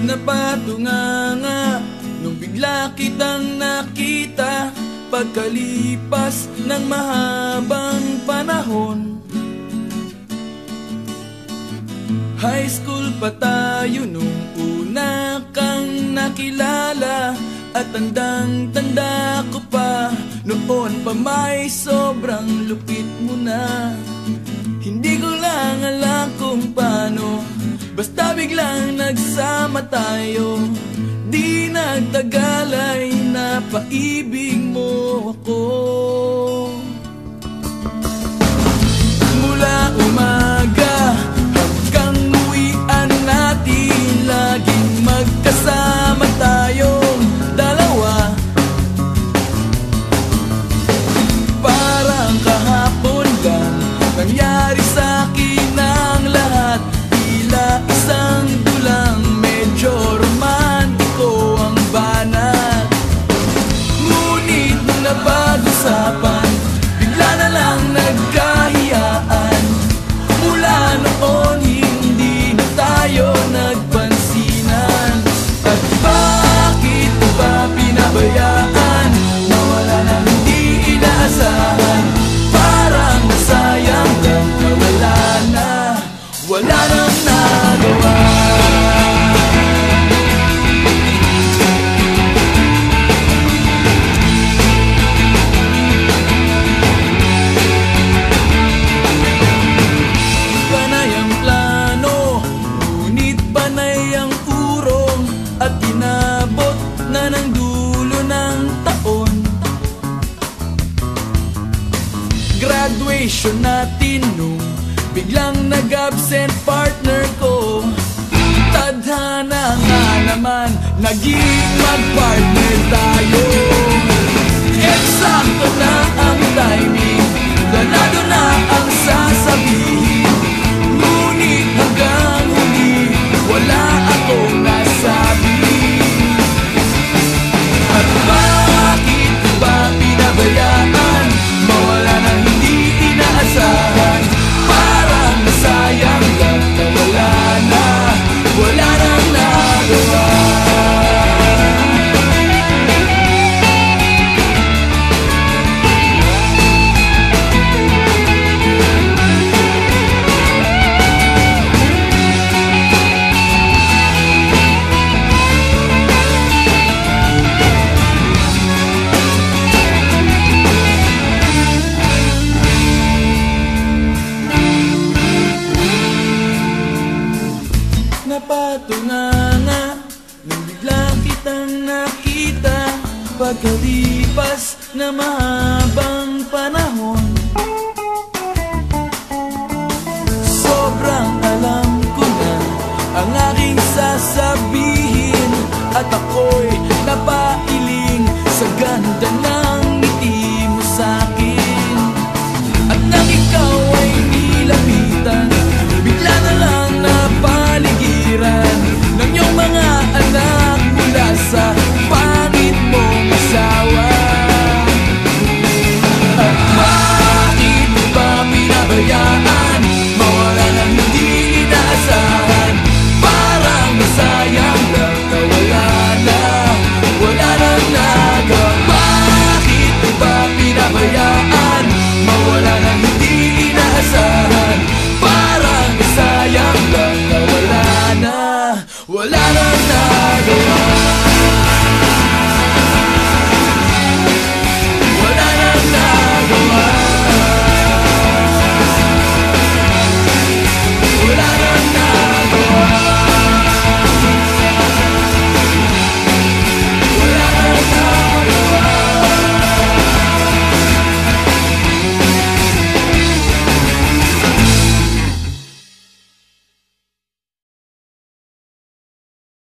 Napatunganga nung bigla kitang nakita, pagkalipas ng mahabang panahon. High school pa tayo nung una kang nakilala, at tandang-tanda ko pa, noon pa may sobrang lupit mo na. Hindi ko lang alam kung paano, basta biglang nagsama tayo. Di nagtagal ay napaibig mo ako. Mula umaga hanggang uwian natin, laging magkasama tayong dalawa. Parang kahapon lang nangyari sa'kin ang lahat, tila isang dulang medyo romantiko ang banat. Ngunit nung napag-usapan, bigla na lang nagkahiyaan. Mula noon hindi na tayo nagpansinan. At bakit ba pinabayaan, nawala na hindi inaasahan? Parang nasayang lang na wala nang nagawa. Panay ang plano, ngunit panay ang urong, at inabot na ng dulo ng taon. Graduation natin nung biglang nag-absent partner ko. Tadhana nga naman, naging mag-partner tayo. Eksakto na ang timing, ganado na ang sasabihin. Ngunit hanggang huli, wala akong nasabi. At bakit ba pinabayaan, mawala nang hindi inaasahan? Parang nasayang lang na wala nang nagawa. Napatunganga nung bigla kitang nakita, pagkalipas na